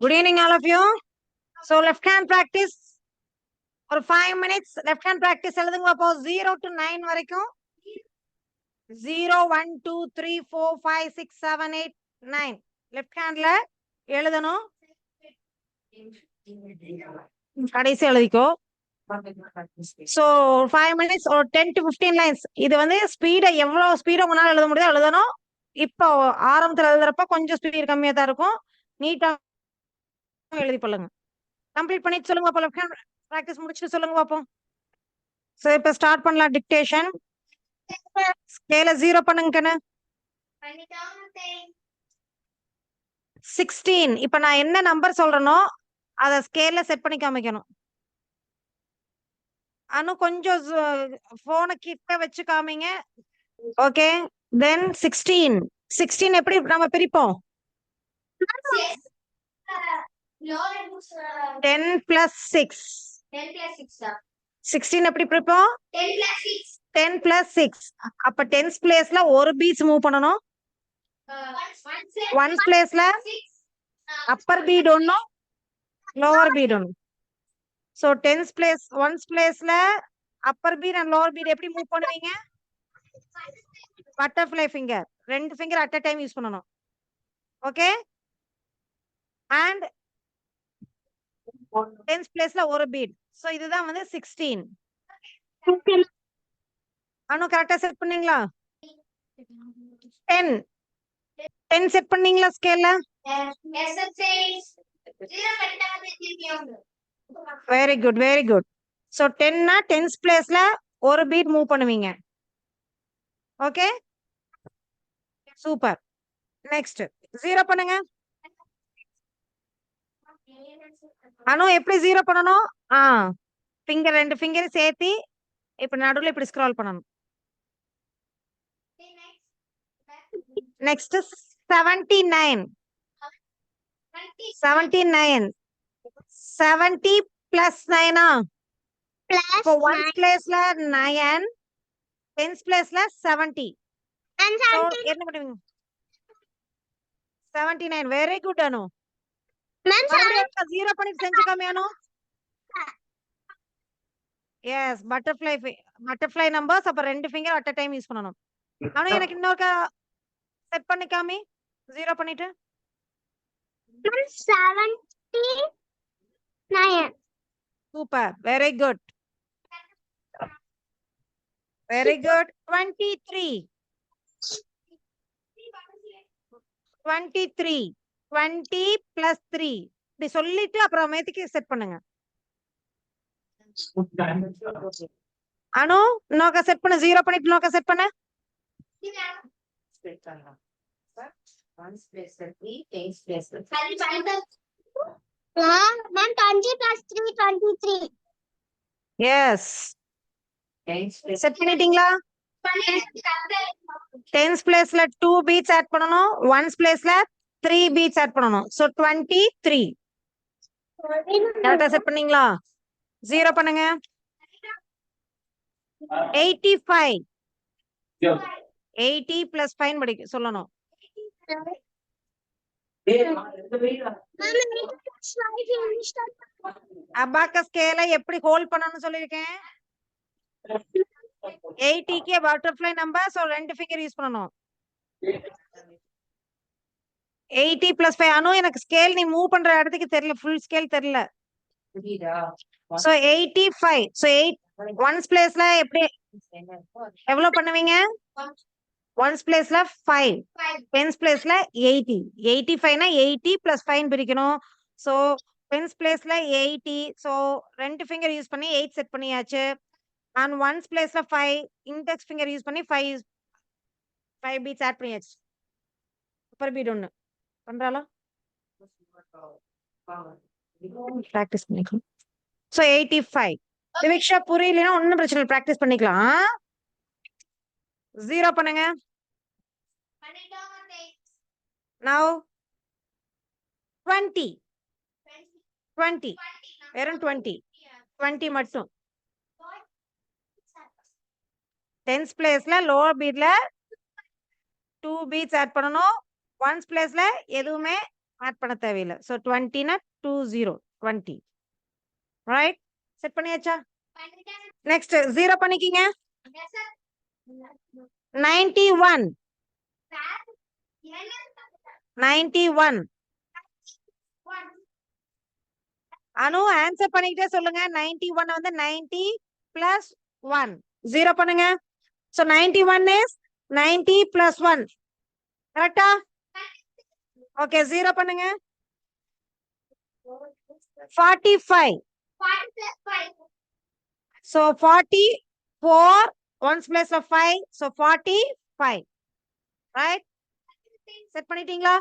Good evening, all of you. So, left hand practice or 5 minutes. Left hand practice. 0 to 9 வரைக்கும் 0, 1, 2, 3, 4, 5, 6, 7, 8, 9. Left handல எழுதணும். கடைசி எழுதிக்கோ. So, 5 minutes or 10 to 15 lines. இது வந்து ஸ்பீடை எவ்வளவு ஸ்பீடை உங்களால் எழுத முடியுதோ எழுதணும். இப்போ ஆரம்பத்தில் எழுதுறப்ப கொஞ்சம் ஸ்பீடு கம்மியா தான் இருக்கும். நீட்டா எழுதி பண்ணுங்க. கம்ப்ளீட் பண்ணிட்டு சொல்லுங்க பாப்போம். லெஃப்ட் ஹேண்ட் பிராக்டிஸ் முடிச்சுட்டு சொல்லுங்க பாப்போம். சோ இப்ப ஸ்டார்ட் பண்ணலாம் டிக்டேஷன். ஸ்கேல 0 பண்ணுங்க கண்ணு. 16. இப்ப நான் என்ன நம்பர் சொல்றேனோ அத ஸ்கேல்ல செட் பண்ணி காமிக்கணும். அனு கொஞ்சம் போனை கிட்ட வச்சு காமிங்க. ஓகே. தென் 16. 16 எப்படி நம்ம பிரிப்போம்? 10 plus 6. 16 எப்படி பிரிப்போம்? 10 plus 6. அப்ப 10th பிளேஸ்ல ஒரு பீட்ஸ் மூவ் பண்ணனும். 1 பிளேஸ்ல அப்பர் பீட் ஒண்ணும் லோவர் பீட் ஒண்ணும். சோ 10th பிளேஸ் 1st பிளேஸ்ல upper bead and lower bead எப்படி மூவ் பண்ணுவீங்க? Butterfly finger. ரெண்டு finger at a time use பண்ணனும். ஓகே. அண்ட் 10th பிளேஸ்ல ஒரு பீட். சோ இதுதான் வந்து 16. அனு கரெக்ட்டா செட் பண்ணீங்களா? 10 செட் பண்ணீங்களா ஸ்கேல்ல? Very good very good. So 10 னா 10th பிளேஸ்ல ஒரு பீட் மூவ் பண்ணுவீங்க. Okay super. நெக்ஸ்ட் 0 பண்ணுங்க. அனு எப்படி 0 பண்ணனும்? ஃபிங்கர் ரெண்டு ஃபிங்கர் சேர்த்து இப்ப நடுவுல இப்படி ஸ்க்ரால் பண்ணனும். நெக்ஸ்ட் 79. 70 plus 9 இப்போ 1st பிளேஸ்ல 9, 10th பிளேஸ்ல 70. So என்ன பண்ணுவீங்க? 79. வெரி குட் அனு. மறுபடியும் 0 பண்ணி செஞ்சு காமியானு. S butterfly numbers. அப்ப ரெண்டு finger at a time use பண்ணனும். அனு எனக்கு இன்னொரு செட் பண்ணி காமி. 0 பண்ணிட்டு 79. Super. Very good very good. 23. 20 plus 3 இப்படி சொல்லிட்டு அப்புறம் மேத்திக்கு செட் பண்ணுங்க. அனு இன்னொரு செட் பண்ணு. 0 பண்ணிட்டு இன்னொரு செட் பண்ணு. Ma'am, 20 plus 3, 23. எஸ் செட் பண்ணிட்டீங்களா? 10th பிளேஸ்ல 2 பீட்ஸ் ஆட் பண்ணனும். 1st பிளேஸ்ல 3 பீட்ஸ் ஆட் பண்ணனும். சோ 23. கரெக்ட்டா செட் பண்ணீங்களா? 0 பண்ணுங்க. 85. 80 plus 5 படிக்க சொல்லணும். அபாக்கஸ் ஸ்கேலை எப்படி ஹோல்ட் பண்ணனும் சொல்லிருக்கேன். 80க்கு பட்டர்ஃப்ளை நம்பர். சோ ரெண்டு ஃபிங்கர் யூஸ் பண்ணனும். 80 plus 5. அனு எனக்கு ஸ்கேல் நீ மூவ் பண்ற இடத்துக்கு தெரியல. ஃபுல் ஸ்கேல் தெரியல. சோ 85. சோ 1st பிளேஸ்ல எப்படி எவ்வளவு பண்ணுவீங்க? 1st பிளேஸ்ல 5, 10th பிளேஸ்ல 80. 85 னா 80 plus 5 பிரிக்கணும். சோ 10th பிளேஸ்ல 80. சோ ரெண்டு ஃபிங்கர் யூஸ் பண்ணி 8 செட் பண்ணியாச்சு. and 1st பிளேஸ்ல 5 இன்டெக்ஸ் ஃபிங்கர் யூஸ் பண்ணி 5 பீட்ஸ் ஆட் பண்ணியாச்சு. அப்பர் பீட் ஒன்னு பண்றாளா? பிராக்டிஸ் பண்ணிக்கலாம். சோ 85. திவிக்ஷா புரியலனா ஒண்ணும் பிரச்சனை இல்ல, பிராக்டிஸ் பண்ணிக்கலாம். 0 பண்ணுங்க. now 20 வெறும் 20 மட்டும். 10th பிளேஸ்ல லோவர் பீட்ல 2 பீட்ஸ் ஆட் பண்ணனும். 1st பிளேஸ்ல எதுவுமே ஆட் பண்ண தேவையில்லை. ஸோ 20னா 20 20 ரைட். செட் பண்ணியாச்சா? நெக்ஸ்ட் 0 பண்ணிக்கிங்க. 91 91 அனு ஆன்சர் பண்ணிக்கிட்டே சொல்லுங்க. 91 வந்து 90 பிளஸ் 1 0 பண்ணுங்க. ஸோ 91 இஸ் 90 பிளஸ் 1 கரெக்டா? ஓகே 0 பண்ணுங்க. 45 so 44 1's place of 5 so 45 right. Set பண்ணிட்டீங்களா?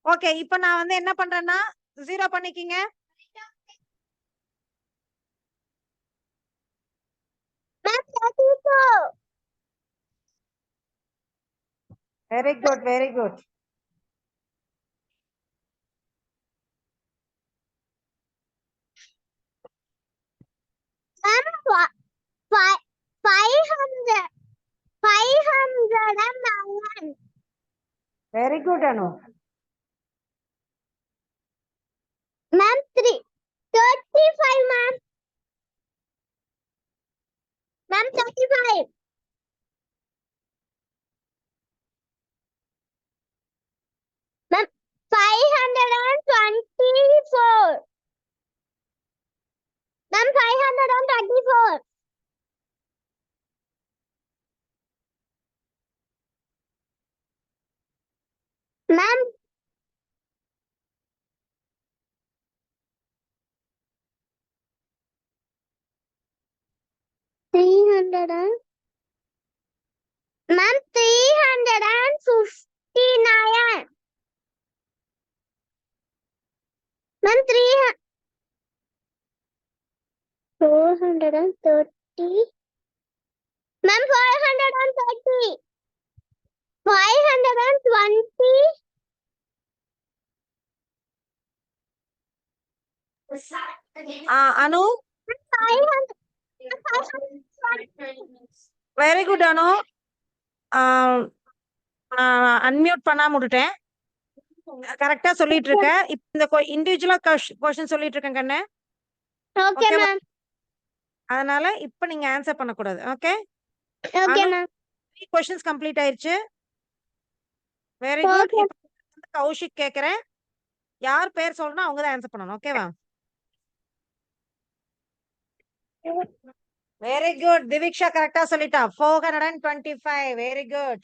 ஓகே இப்போ நான் வந்து என்ன பண்றேன்னா 0 பண்ணிக்கிங்க. Ma'am, 34. Very good very good. Ma'am, 500. 501. Very good Anu. Ma'am, 35, ma'am. Ma'am, 35. Ma'am, 524. Ma'am, 524. Ma'am, Ma'am, 359. Ma'am, 430. Ma'am, 430. 520. அனு 500. வெரி குட் அனு. Unmute பண்ணாம விட்டுட்டேன். கரெக்டா சொல்லிட்டு இருக்க. இப்போ இந்த இண்டிவிஜுவலா क्वेश्चन சொல்லிட்டு இருக்கேன் கண்ணு. Okay, Okay, ma'am. அதனால இப்போ நீங்க ஆன்சர் பண்ண கூடாது. Okay Okay, ma'am. 3 questions complete ஆயிருச்சு. Very good. Okay. இப்போ கௌஷிக் கேக்குறேன். யார் பேர் சொல்லணும் அவங்க தான் ஆன்சர் பண்ணணும். ஓகேவா? Very good. திவிக்ஷா கரெக்டா சொல்லிட்டா. 425. Very good.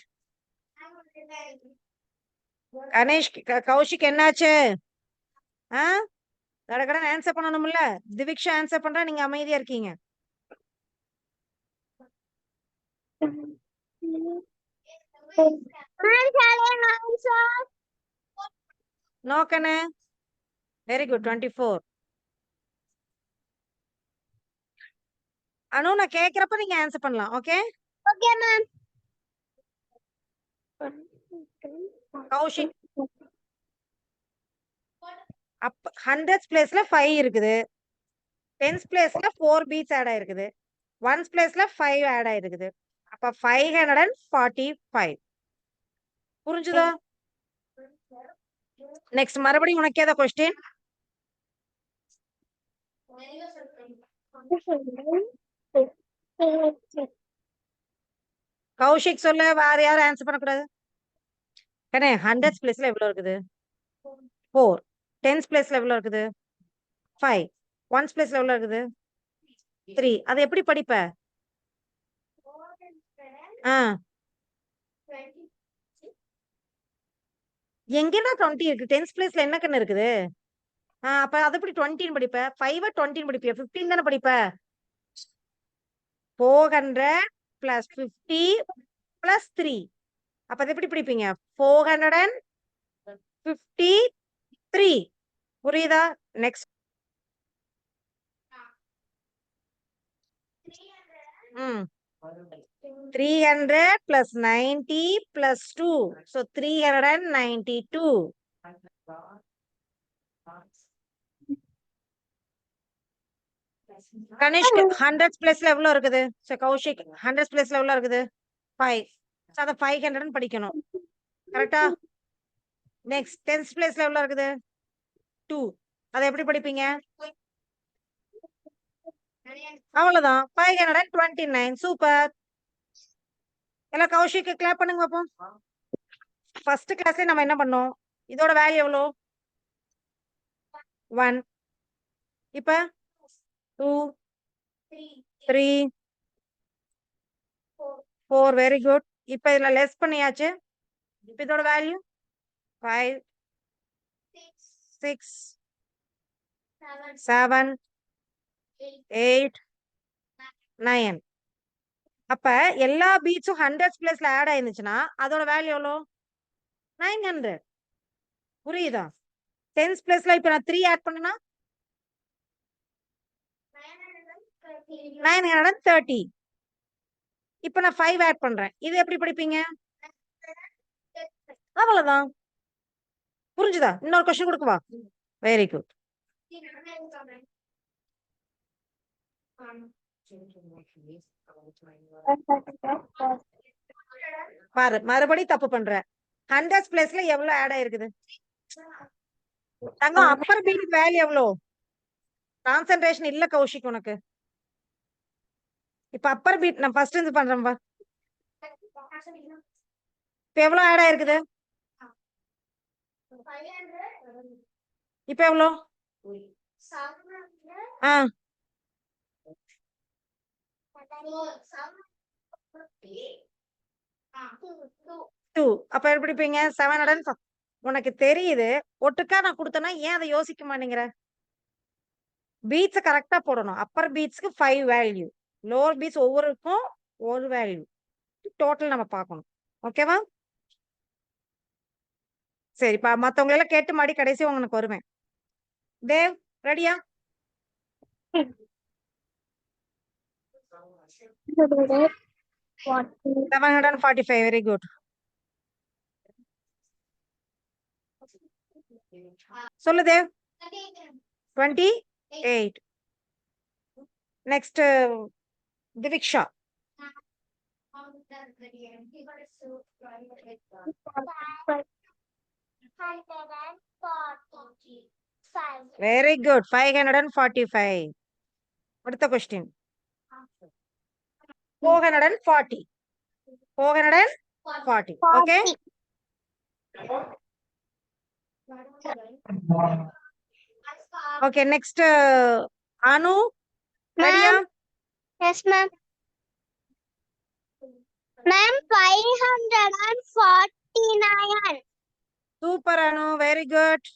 கணேஷ் கௌஷிக் என்னாச்சு? கடகடன் ஆன்சர் பண்ணணும்ல. திவிக்ஷா ஆன்சர் பண்றா, நீங்க அமைதியா இருக்கீங்க. நோ கண்ணு. Very good. 24. அனு நான் கேக்குறப்ப நீங்க ஆன்சர் பண்ணலாம். Okay Okay, ma'am. கௌஷிக் அப்ப 100s பிளேஸ்ல 5 இருக்குது. 10s பிளேஸ்ல 4 பீட்ஸ் ஆட் ஆயிருக்குது. 1s பிளேஸ்ல 5 ஆட் ஆயிருக்குது. அப்ப 545. புரிஞ்சுதா? நெக்ஸ்ட் மறுபடியும் உனக்கு ஏதோ क्वेश्चन? கௌஷிக் சொல்ல, வேற யாரும் ஆன்சர் பண்ணக்கூடாது. கண்ணே 100s பிளேஸ்ல எவ்வளவு இருக்குது? 4. 10s பிளேஸ்ல எவ்வளவு இருக்குது? 5. 1s பிளேஸ்ல எவ்வளவு இருக்குது? 3. அது எப்படி படிப்ப? எங்கன்னா 20 இருக்கு. 10s பிளேஸ்ல என்ன கண்ணு இருக்குது? அப்ப அது எப்படி 20 படிப்ப? 5 20 படிப்பியா? 15 தானே படிப்ப? 400 plus 50 plus 3. அப்ப அது எப்படி படிப்பீங்க? 453. புரியுதா? Next 300 plus 90 plus 2. So 392. Kanishk 100s பிளேஸ்ல எவ்வளவு இருக்குது? சோ கௌஷிக் 100s பிளேஸ்ல எவ்வளவு இருக்குது? 5. சோ அத 500 படிக்கணும். கரெக்ட்டா? நெக்ஸ்ட் 10th பிளேஸ்ல எவ்வளவு இருக்குது 2. அதை எப்படி படிப்பீங்க? அவ்வளவுதான் 529. சூப்பர். எல்லாம் கௌஷிக்கு கிளாப் பண்ணுங்க பாப்போம். ஃபர்ஸ்ட் கிளாஸ்ல நம்ம என்ன பண்ணோம்? இதோட வேல்யூ எவ்வளோ? 1. இப்ப 2 3 4. Very good. இப்ப இதுல லெஸ் பண்ணியாச்சு. இப்ப இதோட வேல்யூ 5 6 7 8 9. அப்ப எல்லா பீட்ஸும் 100 பிளேஸ்ல ஆட் ஆயிருந்துச்சுன்னா அதோட வேல்யூ எவ்வளோ? 900. புரியுதா? 10th பிளேஸ்ல இப்ப நான் 3 ஆட் பண்ணனா 930. இப்ப நான் 5 ஆட் பண்றேன். இது எப்படி படிப்பீங்க? அவ்வளவுதான். புரிஞ்சுதா? இன்னொரு கொஸ்டின் கொடுக்கவா? Very good. பாரு மறுபடி தப்பு பண்ற. 100 பிளேஸ்ல எவ்வளவு ஆட் ஆயிருக்குது? தங்கம் அப்பர் பீட் வேல்யூ எவ்வளோ? கான்சென்ட்ரேஷன் இல்ல கௌஷிக் உனக்கு. இப்ப அப்பர் பீட் நான் ஃபர்ஸ்ட் இருந்து பண்றேன்பா. இப்ப எவ்வளவு ஆட் ஆயிருக்குது? இப்ப எவ்வளோ? ஆ 2. அப்ப எப்படி படிப்பீங்க? 700. உனக்கு தெரியுது. ஒட்டுக்கா நான் கொடுத்தேன்னா ஏன் அதை யோசிக்க மாட்டேங்கிற? பீட்ஸ் கரெக்டா போடணும். அப்பர் பீட்ஸ்க்கு 5 வேல்யூ, லோவர் பீட்ஸ் ஒவ்வொருக்கும் ஒரு வேல்யூ. டோட்டல் நம்ம பார்க்கணும். ஓகேவா? சரிப்பா. மத்தவங்க எல்லாம் கேட்டு மாடி கடைசி உங்களுக்கு வருவேன். தேவ் ரெடியா? 745. Very good. சொல்லு Dev. 28. Next Diviksha. Very good. 545. அடுத்த question 440. 440. Okay. Okay next Anu ரெடியா? Yes, ma'am. Ma'am, 549. Super Anu. Very good.